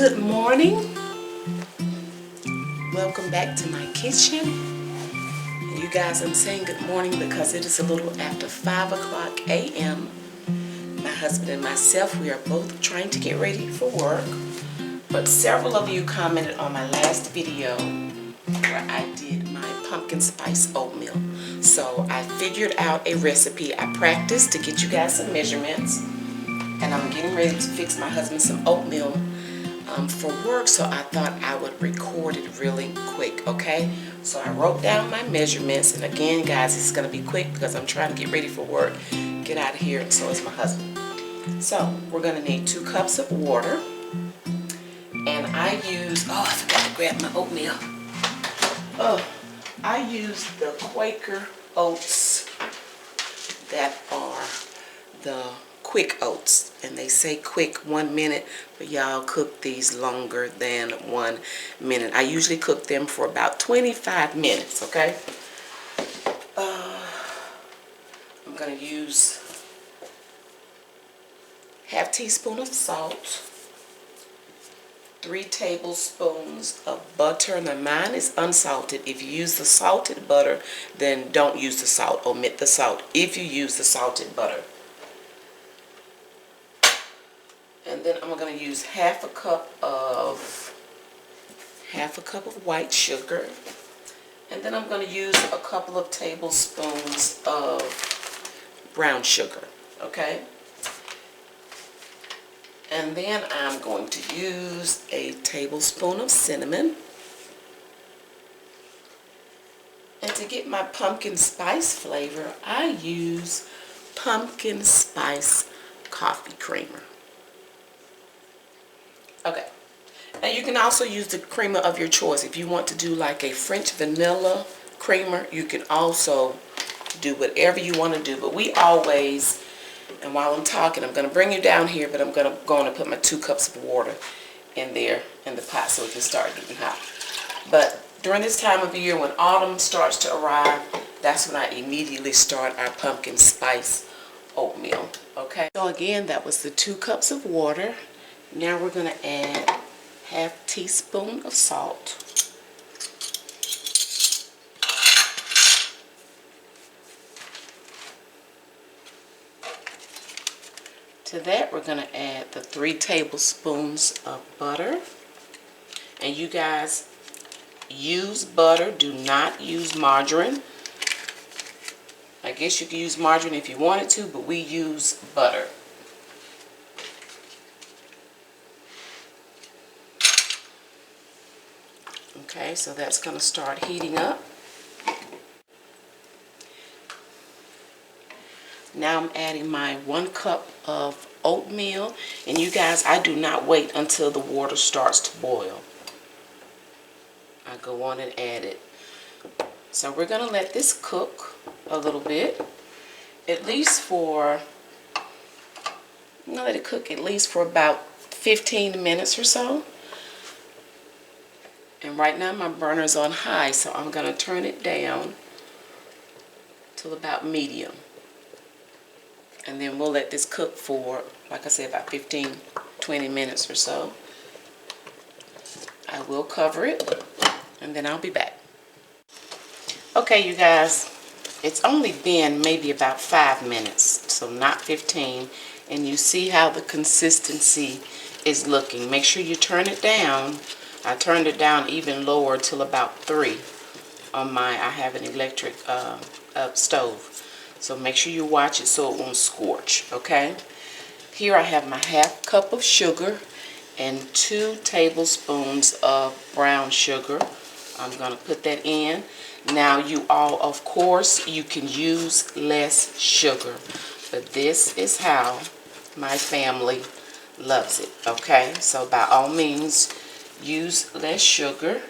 Good morning. Welcome back to my kitchen. And you guys, I'm saying good morning because it is a little after 5 o'clock a.m. My husband and myself, we are both trying to get ready for work. But several of you commented on my last video where I did my pumpkin spice oatmeal. So I figured out a recipe. I practiced to get you guys some measurements. And I'm getting ready to fix my husband some oatmeal for work, so I thought I would record it really quick, okay? So I wrote down my measurements, and again, guys, it's going to be quick because I'm trying to get ready for work, get out of here, and so is my husband. So we're going to need 2 cups of water, and I use, I forgot to grab my oatmeal. I use the Quaker oats that are the quick oats, and they say quick 1 minute, but y'all cook these longer than 1 minute. I usually cook them for about 25 minutes, okay? I'm going to use ½ teaspoon of salt, 3 tablespoons of butter. Now mine is unsalted. If you use the salted butter, then don't use the salt. Omit the salt if you use the salted butter. And then I'm going to use half a cup of white sugar. And then I'm going to use a couple of tablespoons of brown sugar, okay? And then I'm going to use a tablespoon of cinnamon. And to get my pumpkin spice flavor, I use pumpkin spice coffee creamer. Okay, and you can also use the creamer of your choice. If you want to do like a French vanilla creamer, you can also do whatever you want to do. But we always, and while I'm talking, I'm going to bring you down here, but I'm going to put my 2 cups of water in there in the pot so it can start getting hot. But during this time of year, when autumn starts to arrive, that's when I immediately start our pumpkin spice oatmeal. Okay, so again, that was the 2 cups of water. Now we're going to add ½ teaspoon of salt. To that we're going to add the 3 tablespoons of butter. And you guys, use butter, do not use margarine. I guess you could use margarine if you wanted to, but we use butter. Okay, so that's going to start heating up. Now I'm adding my 1 cup of oatmeal. And you guys, I do not wait until the water starts to boil. I go on and add it. So we're going to let this cook a little bit. At least for, I'm going to let it cook at least for about 15 minutes or so. And right now my burner's on high, so I'm going to turn it down till about medium. And then we'll let this cook for, like I said, about 15-20 minutes or so. I will cover it, and then I'll be back. Okay, you guys, it's only been maybe about 5 minutes, so not 15. And you see how the consistency is looking. Make sure you turn it down. I turned it down even lower till about 3 on my, I have an electric stove. So make sure you watch it so it won't scorch, okay? Here I have my ½ cup of sugar and 2 tablespoons of brown sugar. I'm going to put that in. Now you all, of course, you can use less sugar. But this is how my family loves it, okay? So by all means, use less sugar.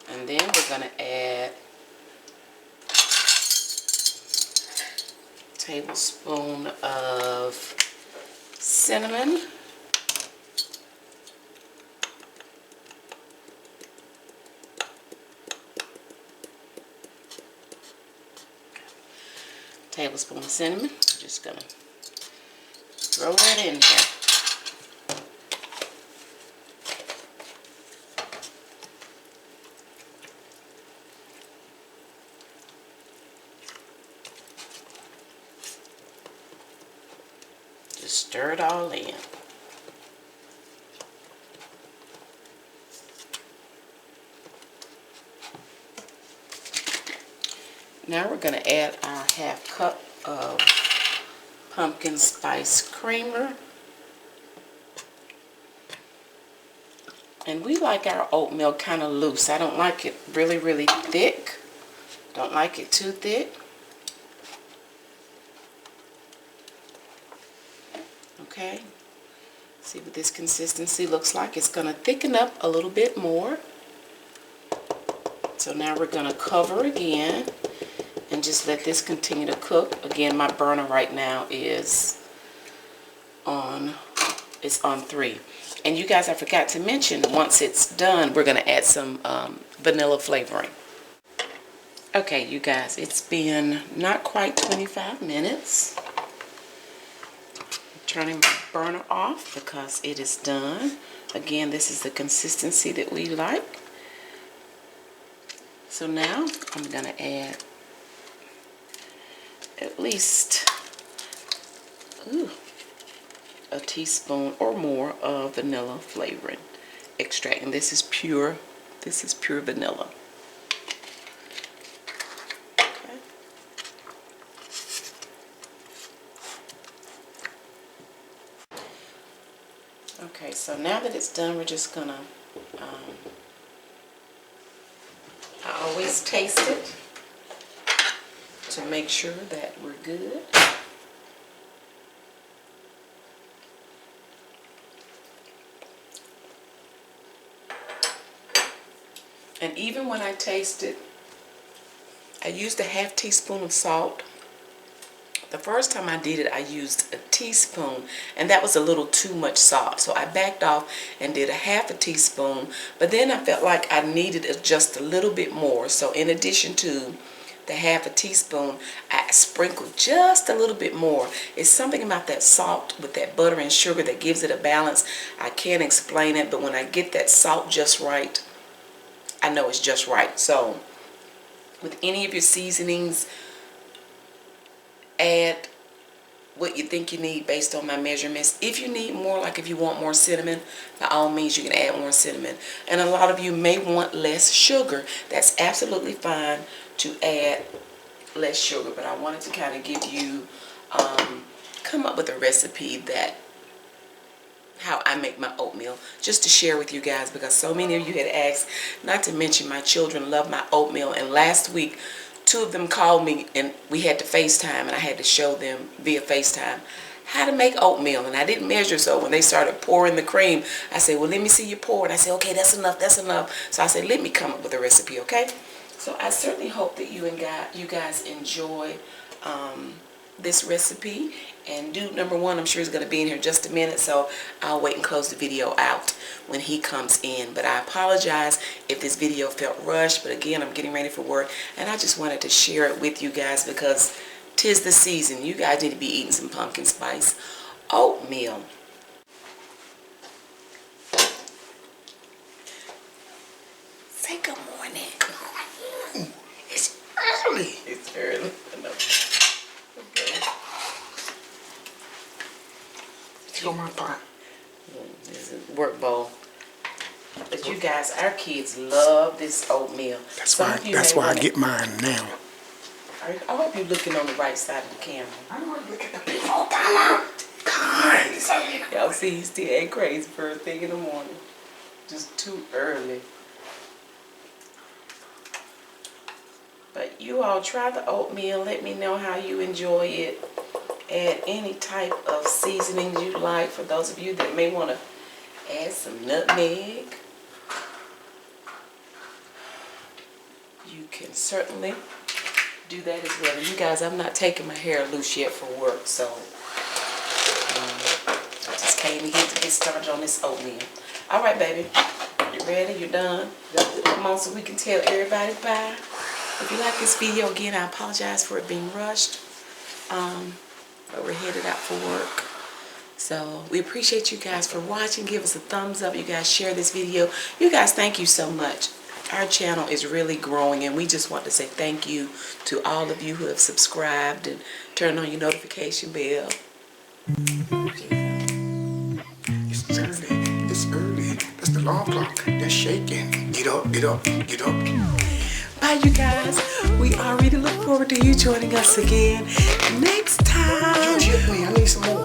And then we're going to add a tablespoon of cinnamon. Tablespoon of cinnamon. Just going to throw that in here. Just stir it all in. Now we're going to add our half cup of pumpkin spice creamer. And we like our oatmeal kind of loose. I don't like it really, really thick. Don't like it too thick. Okay. See what this consistency looks like. It's going to thicken up a little bit more. So now we're going to cover again and just let this continue to cook. Again, my burner right now is on 3. And you guys, I forgot to mention, once it's done, we're going to add some vanilla flavoring. Okay, you guys, it's been not quite 25 minutes. I'm turning my burner off because it is done. Again, this is the consistency that we like. So now I'm going to add at least a teaspoon or more of vanilla flavoring extract, and this is pure vanilla. Okay. Okay, so now that it's done, we're just gonna I always taste it to make sure that we're good. And even when I taste it, I used a half teaspoon of salt. The first time I did it, I used a teaspoon, and that was a little too much salt. So I backed off and did a half a teaspoon, but then I felt like I needed it just a little bit more. So in addition to the half a teaspoon, I sprinkled just a little bit more. It's something about that salt with that butter and sugar that gives it a balance. I can't explain it, but when I get that salt just right, I know it's just right. So with any of your seasonings, add what you think you need based on my measurements. If you need more, like if you want more cinnamon, by all means you can add more cinnamon. And a lot of you may want less sugar. That's absolutely fine to add less sugar, but I wanted to kind of give you come up with a recipe that how I make my oatmeal, just to share with you guys, because so many of you had asked. Not to mention my children love my oatmeal, and last week 2 of them called me and we had to FaceTime, and I had to show them via FaceTime how to make oatmeal, and I didn't measure. So when they started pouring the cream, I said, well, let me see you pour, and I said, okay, that's enough, that's enough. So I said, let me come up with a recipe, okay? So I certainly hope that you guys enjoy this recipe. And dude number 1, I'm sure he's going to be in here in just a minute, so I'll wait and close the video out when he comes in. But I apologize if this video felt rushed, but again, I'm getting ready for work, and I just wanted to share it with you guys because 'tis the season. You guys need to be eating some pumpkin spice oatmeal. Say good morning. It's early. It's early. On my pot. This is work bowl. But you guys, our kids love this oatmeal. That's why I get mine now. I hope you're looking on the right side of the camera. I'm not looking at the people. God. Y'all see, he's still acting crazy first thing in the morning. Just too early. But you all try the oatmeal. Let me know how you enjoy it. Add any type of seasoning you like. For those of you that may want to add some nutmeg, you can certainly do that as well. And you guys, I'm not taking my hair loose yet for work, so I just came here to get started on this oatmeal. All right, baby, you ready? You done? Come on, so we can tell everybody bye. If you like this video, again, I apologize for it being rushed. But we're headed out for work. So we appreciate you guys for watching. Give us a thumbs up. You guys share this video. You guys, thank you so much. Our channel is really growing, and we just want to say thank you to all of you who have subscribed and turned on your notification bell. It's early. It's early. That's the alarm clock. They're shaking. Get up, get up, get up. Bye, you guys. We already look forward to you joining us again next time. George, help me. I need some more.